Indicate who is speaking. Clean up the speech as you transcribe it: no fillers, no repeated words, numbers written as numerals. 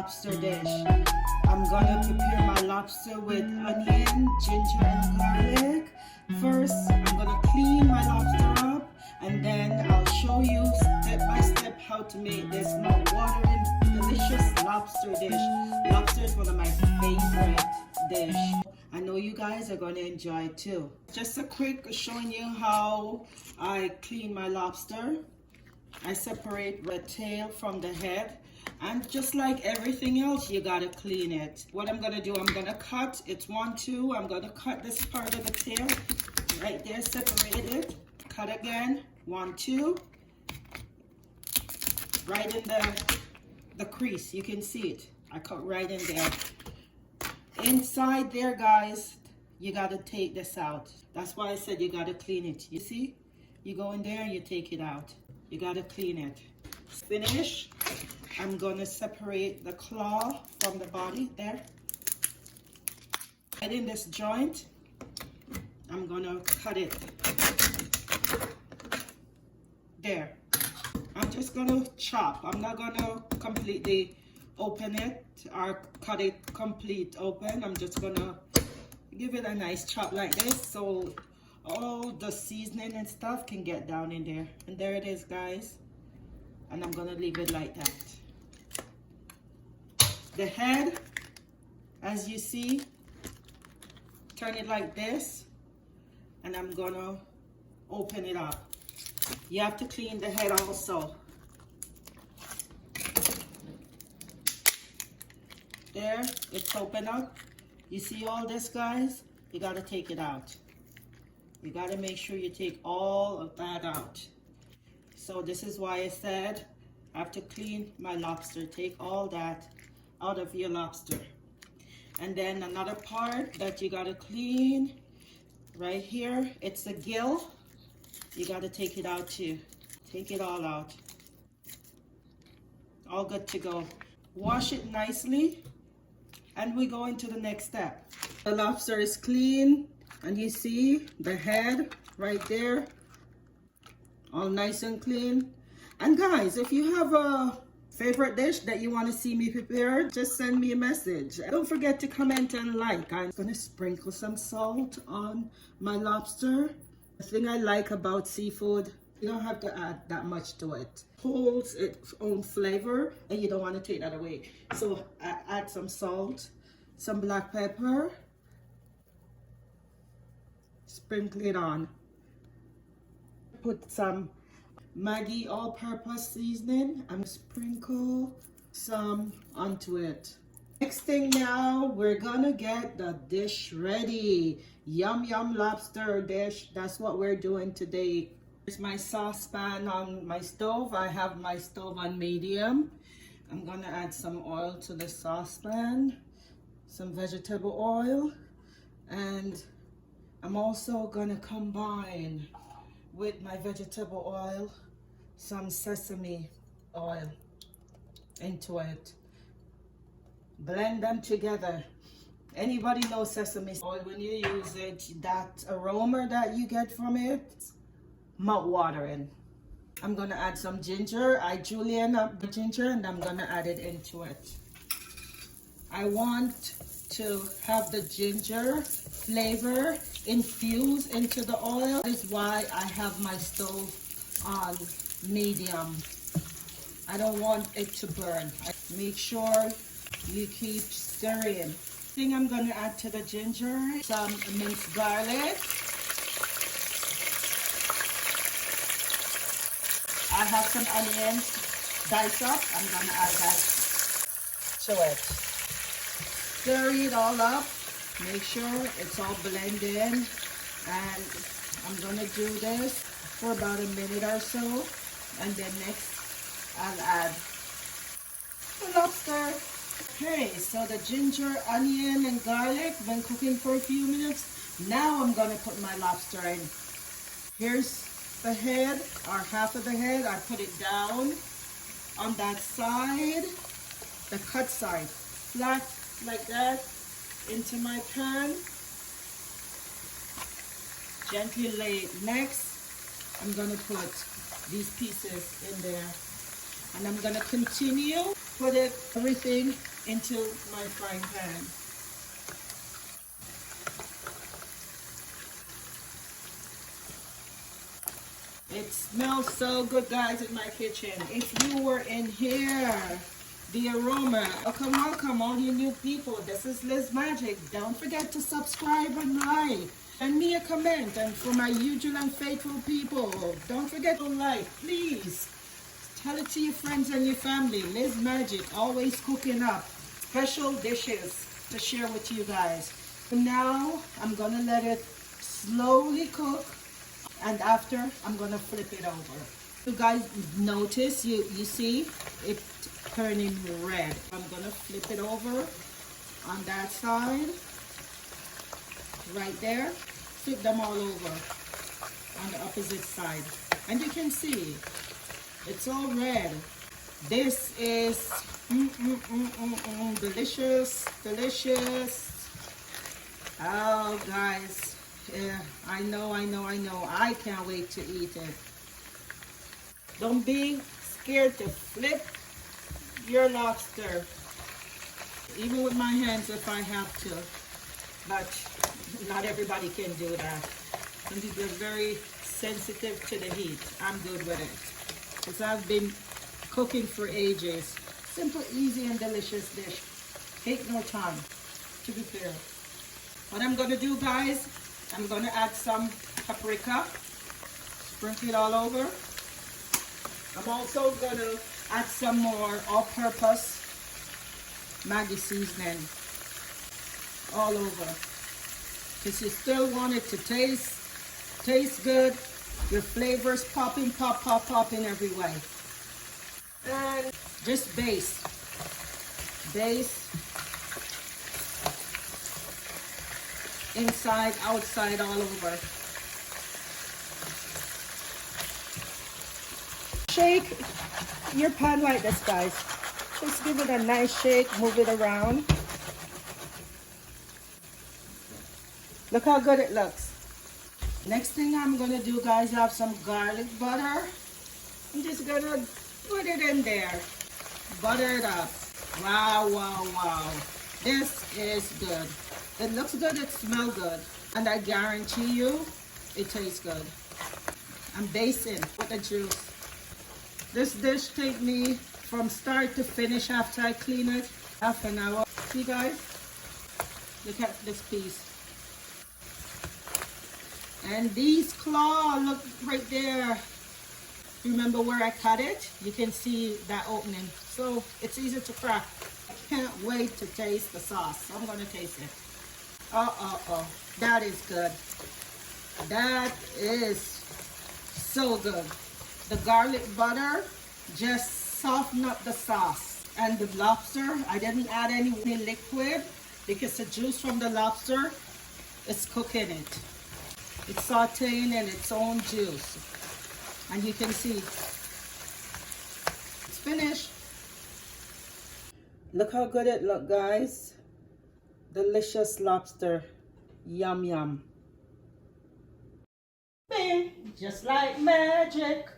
Speaker 1: lobster dish. I'm gonna prepare my lobster with onion, ginger, and garlic. First, I'm gonna clean my lobster up, and then I'll show you step by step how to make this mouth-watering, delicious lobster dish. Lobster is one of my favorite dish. I know you guys are going to enjoy it too. Just a quick showing you how I clean my lobster. I separate the tail from the head, and just like everything else, you gotta clean it. What I'm gonna do, I'm gonna cut, it's 1, 2, I'm gonna cut this part of the tail, right there, separate it, cut again, 1, 2, right in the crease, you can see it, I cut right in there. Inside there, guys, you gotta take this out. That's why I said you gotta clean it. You see, you go in there and you take it out. You gotta clean it. Finish. I'm gonna separate the claw from the body there. And in this joint, I'm gonna cut it. There. I'm just gonna chop. I'm not gonna completely open it or cut it complete open. I'm just gonna give it a nice chop like this so all the seasoning and stuff can get down in there. And there it is, guys, and I'm gonna leave it like that. The head, as you see, turn it like this, and I'm gonna open it up. You have to clean the head also. There, it's open up. You see all this, guys? You gotta take it out. You gotta make sure you take all of that out. So this is why I said I have to clean my lobster. Take all that out of your lobster. And then another part that you gotta clean, right here, it's the gill. You gotta take it out too. Take it all out. All good to go. Wash it nicely, and we go into the next step. The lobster is clean, and you see the head right there, all nice and clean. And guys, if you have a favorite dish that you want to see me prepare, just send me a message. Don't forget to comment and like. I'm gonna sprinkle some salt on my lobster. The thing I like about seafood, you don't have to add that much to it. Holds its own flavor, and you don't want to take that away. So I add some salt, some black pepper, sprinkle it on. Put some Maggi all-purpose seasoning and sprinkle some onto it. Next thing now, we're gonna get the dish ready. Yum yum lobster dish. That's what we're doing today. Here's my saucepan on my stove. I have my stove on medium. I'm gonna add some oil to the saucepan, some vegetable oil, and I'm also gonna combine with my vegetable oil some sesame oil into it. Blend them together. Anybody knows sesame oil, when you use it, that aroma that you get from it, mouth-watering. I'm gonna add some ginger. I julienne up the ginger, and I'm gonna add it into it. I want to have the ginger flavor infuse into the oil. That is why I have my stove on medium. I don't want it to burn. Make sure you keep stirring. Thing I'm going to add to the ginger, some minced garlic. I have some onions diced up. I'm going to add that to it. Stir it all up. Make sure it's all blended in, and I'm gonna do this for about a minute or so, and then next I'll add the lobster. Okay, so the ginger, onion, and garlic been cooking for a few minutes. Now I'm gonna put my lobster in. Here's the head, or half of the head. I put it down on that side, the cut side, flat like that, into my pan. Gently lay it. Next, I'm gonna put these pieces in there, and I'm gonna continue put it everything into my frying pan. It smells so good, guys, in my kitchen. If you were in here, the aroma. Welcome, all you new people. This is Liz Magic. Don't forget to subscribe and like. Send me a comment. And for my usual and faithful people, don't forget to like, please. Tell it to your friends and your family. Liz Magic, always cooking up special dishes to share with you guys. Now, I'm going to let it slowly cook. And after, I'm going to flip it over. You guys notice, you see it turning red. I'm going to flip it over on that side. Right there. Flip them all over on the opposite side. And you can see, it's all red. This is delicious, delicious. Oh, guys. Yeah, I know. I can't wait to eat it. Don't be scared to flip your lobster. Even with my hands if I have to. But not everybody can do that. Some people are very sensitive to the heat. I'm good with it. Because I've been cooking for ages. Simple, easy, and delicious dish. Take no time to prepare. What I'm going to do, guys, I'm going to add some paprika, sprinkle it all over. I'm also going to add some more all-purpose Maggi seasoning all over. Because you still want it to taste good. Your flavors popping, popping every way. And just baste. Inside, outside, all over. Shake your pan like this, guys. Just give it a nice shake, move it around. Look how good it looks. Next thing I'm gonna do, guys, I have some garlic butter. I'm just gonna put it in there. Butter it up. Wow. This is good. It looks good, it smells good. And I guarantee you, it tastes good. I'm basting with the juice. This dish takes me from start to finish after I clean it, half an hour. See, guys? Look at this piece. And these claws, look right there. Remember where I cut it? You can see that opening. So it's easy to crack. I can't wait to taste the sauce. I'm gonna taste it. That is good. That is so good. The garlic butter just softened up the sauce. And the lobster, I didn't add any liquid because the juice from the lobster is cooking it. It's sauteing in its own juice. And you can see, it's finished. Look how good it looks, guys. Delicious lobster. Yum, yum. Bing, just like magic.